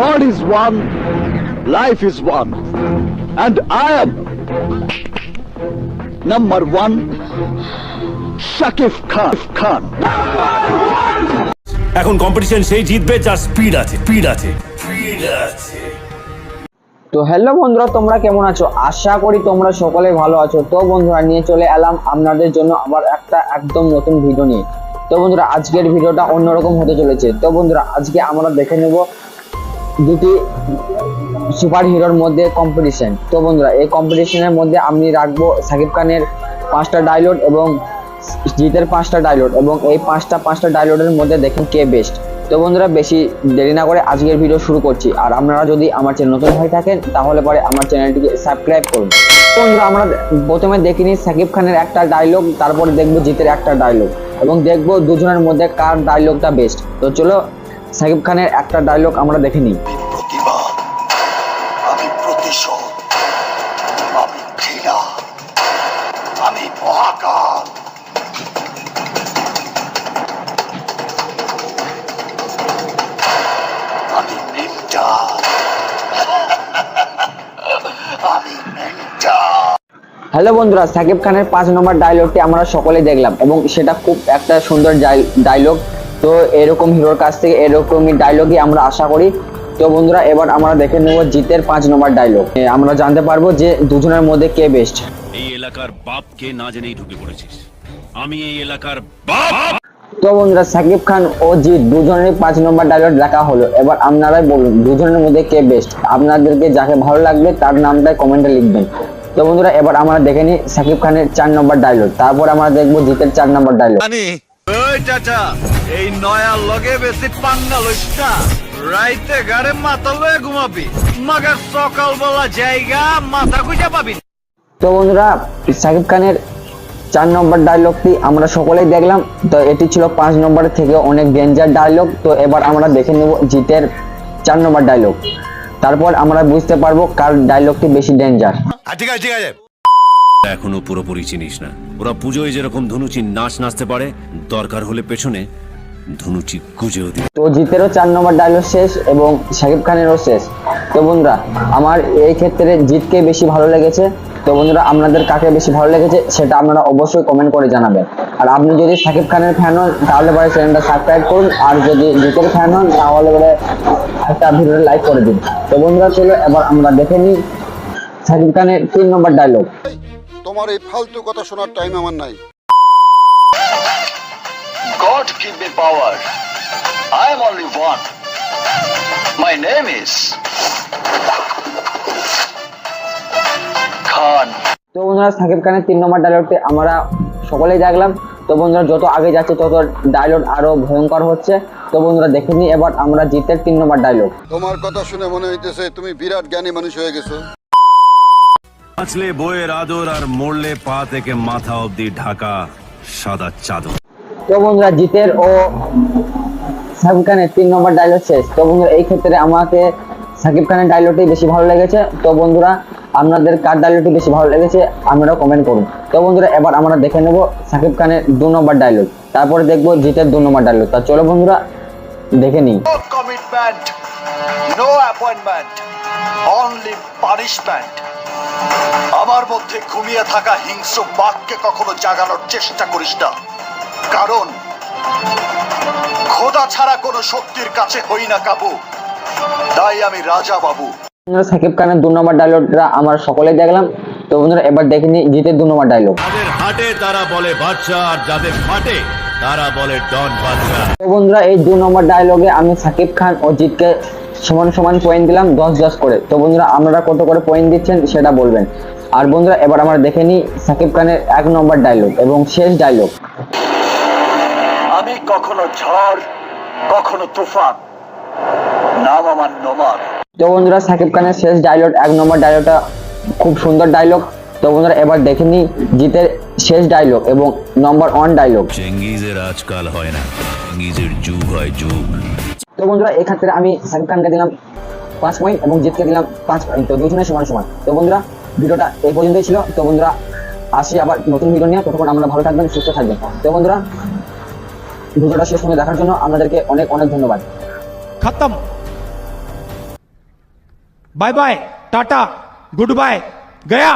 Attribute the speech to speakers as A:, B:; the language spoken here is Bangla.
A: God is one, life is one, and I am number one, Shakif Khan.
B: এখন কম্পিটিশন সেই জিতবে যার স্পিড আছে।
C: তো হ্যালো বন্ধুরা, তোমরা কেমন আছো? আশা করি তোমরা সকলে ভালো আছো। তো বন্ধুরা, নিয়ে চলে এলাম আপনাদের জন্য আবার একটা একদম নতুন ভিডিও নিয়ে। তো বন্ধুরা, আজকের ভিডিওটা অন্যরকম হতে চলেছে। তো বন্ধুরা, আজকে আমরা দেখে নেব দুটি সুপার হিরোর মধ্যে কম্পিটিশন। তো বন্ধুরা, এই কম্পিটিশনের মধ্যে আমি রাখবো সাকিব খানের 5টা ডায়লগ এবং জিতের 5টা ডায়লগ, এবং এই পাঁচটা ডায়লগের মধ্যে দেখেন কে বেস্ট। তো বন্ধুরা, বেশি দেরি না করে আজকের ভিডিও শুরু করছি। আর আপনারা যদি আমার চ্যানেল নতুন হয়ে থাকেন তাহলে পরে আমার চ্যানেলটিকে সাবস্ক্রাইব করুন। বন্ধুরা, আমরা প্রথমে দেখিনি সাকিব খানের একটা ডায়লগ, তারপরে দেখবো জিতের একটা ডায়লগ, এবং দেখবো দুজনের মধ্যে কার ডায়লগটা বেস্ট। তো চলো সাকিব খানের একটা ডায়লগ আমরা দেখে নিই।
D: আমি প্রতিশোধ, আমি ঘৃণা, আমি মহাকাল। আমি মেন্টাল, আমি মেন্টাল।
C: হ্যালো বন্ধুরা, সাকিব খানের 5 নম্বর ডায়লগটি আমরা সকলেই দেখলাম, এবং সেটা খুব একটা সুন্দর ডায়লগ। তো এরকম হিরোর কাছ থেকে এরকমই ডায়লগই আমরা আশা করি। তো বন্ধুরা, এবার আমরা দেখে নেব জিতের 5 নম্বর ডায়লগ। আমরা জানতে পারবো যে দুজনের মধ্যে কে বেস্ট।
B: এই এলাকার বাপকে না জেনেই ঢুকে পড়েছিস। আমি এই এলাকার বাপ।
C: তো বন্ধুরা, সাকিব খান ও জিৎ দুজনেরই 5 নম্বর ডায়লগ দেখা হলো। এবার আপনারাই বলুন দুজনের মধ্যে কে বেস্ট। আপনাদেরকে যাকে ভালো লাগবে তার নামটাই কমেন্টে লিখবেন। তো বন্ধুরা, এবার আমরা দেখে নিই সাকিব খানের 4 নম্বর ডায়লগ, তারপর আমরা দেখবো জিতের 4 নম্বর ডায়লগ।
E: ওই চাচা, এই নয়া লগে বেশি পাঙ্গা লইস না। রাইতে গাড়ে মাথা লয়ে ঘুমাবি, মাগার সকালবেলা জায়গা মাথা খুঁজে পাবি।
C: তো বন্ধুরা, সাকিব খানের 4 নম্বর ডায়লগটি আমরা সকলেই দেখলাম। তো এটি ছিল 5 নম্বরের থেকে অনেক ডেঞ্জার ডায়লগ। তো এবার আমরা দেখে নেব জিতের 4 নম্বর ডায়লগ, তারপর আমরা বুঝতে পারবো কার ডায়লগটি বেশি ডেঞ্জার।
E: ঠিক আছে।
B: এখনো পুরোপুরি চিনিস না। ওরা পুজোয় যেরকম ধনুচি নাচতে পারে, দরকার হলে পেছনে ধনুচি গুজেও দিই।
C: তো জিতেরও 4 নম্বর ডায়লগ শেষ এবং সাকিব খানেরও শেষ। তো বন্ধুরা, আমার এই ক্ষেত্রে জিতকে বেশি ভালো লেগেছে। তো বন্ধুরা, আপনাদের কাকে বেশি ভালো লেগেছে সেটা আপনারা অবশ্যই কমেন্ট করে জানাবেন। আর আপনি যদি সাকিব খানের ফ্যান হন তাহলে পরে চ্যানেলটা সাবস্ক্রাইব করুন, আর যদি জিতের ফ্যান হন তাহলে পরে একটা ভিডিওটা লাইক করে দিন। তো বন্ধুরা, চলো এবার আমরা দেখে নিই সাকিব খানের 3 নম্বর ডায়লগ।
D: তোমার এই ফালতু কথা শোনার টাইম আমার নাই।
F: God give me power. I am only one. My name is Khan.
C: তো বন্ধুরা, সাকিব খানের 3 নম্বর ডায়লগটি আমরা সকলেই দেখলাম। তো বন্ধুরা, যত আগে যাচ্ছে তত ডায়লগ আরো ভয়ঙ্কর হচ্ছে। তো বন্ধুরা, দেখে নিই এবার আমরা জিতের 3 নম্বর ডায়লগ।
D: তোমার কথা শুনে মনে হইতেছে তুমি বিরাট জ্ঞানী মানুষ হয়ে গেছো।
B: বাঁচলে বইয়ের আদর, আর মরলে পা থেকে মাথা অব্দি ঢাকা সাদা চাদর।
C: তো বন্ধুরা, জিতের ও সাকিব খানের 3 নম্বর ডায়লগ শেষ। তো বন্ধুরা, এই ক্ষেত্রে আমাকে সাকিব খানের ডায়লগটাই বেশি ভালো লেগেছে। তো বন্ধুরা, আপনাদের কার ডায়লগটি বেশি ভালো লেগেছে আপনারা কমেন্ট করুন। তো বন্ধুরা, এবার আমরা দেখে নেব সাকিব খানের 2 নম্বর ডায়লগ, তারপরে দেখবো জিতের 2 নম্বর ডায়লগ। তা চলো বন্ধুরা, দেখে নিই।
F: No commitment, no appointment, only punishment. আমার মধ্যে ঘুমিয়ে থাকা হিংস্র বাঘকে কখনো জাগানোর চেষ্টা করিস না, কারণ খোদা ছাড়া কোনো শক্তির কাছে হই না কাবু। তাই আমি রাজা বাবু।
C: সাকিব খানের 2 নম্বর ডায়লগটা আমরা সকলেই দেখলাম। তো বন্ধুরা, এবার দেখে নিই জিতের 2 নম্বর ডায়লগ।
B: যাদের হাটে তারা বলে বাচ্চা, আর যাদের ফাটে তারা বলে ডন বাচ্চা।
C: তো বন্ধুরা, এই 2 নম্বর ডায়লগে আমি সাকিব খান ও জিতকে সমান পয়েন্ট দিলাম 10 করে। তো বন্ধুরা, আপনারা কত করে পয়েন্ট দিচ্ছেন সেটা বলবেন। আর বন্ধুরা, এবার আমরা দেখে নিই সাকিব খানের 1 নম্বর ডায়লগ এবং শেষ ডায়লগ।
F: আমি কখনো ঝড়, কখনো তুফান, নাম আমার নোমান।
C: তো বন্ধুরা, সাকিব খানের শেষ ডায়লগ 1 নম্বর ডায়লগটা খুব সুন্দর ডায়লগ। তো বন্ধুরা, এবার দেখে নিই জিতের শেষ ডায়লগ এবং নম্বর 1 ডায়লগ।
B: চেঙ্গিজের আজকাল হয় না, চেঙ্গিজের যুগ হয় যুগ।
C: তো বন্ধুরা, এই ক্ষেত্রে আমি সাকিব খানকে দিলাম 5 পয়েন্ট এবং জিতকে দিলাম 5 পয়েন্ট। তো দুজনের সমান। তো বন্ধুরা, ভিডিওটা এই পর্যন্তই ছিল। তো বন্ধুরা, আসি আবার নতুন ভিডিও নিয়ে। ততক্ষণ আমরা ভালো থাকবেন, সুস্থ থাকবেন। তো বন্ধুরা, ভিডিওটা শেষ পর্যন্ত দেখার জন্য আপনাদেরকে অনেক ধন্যবাদ।
E: খতম।
G: Bye bye tata goodbye गया।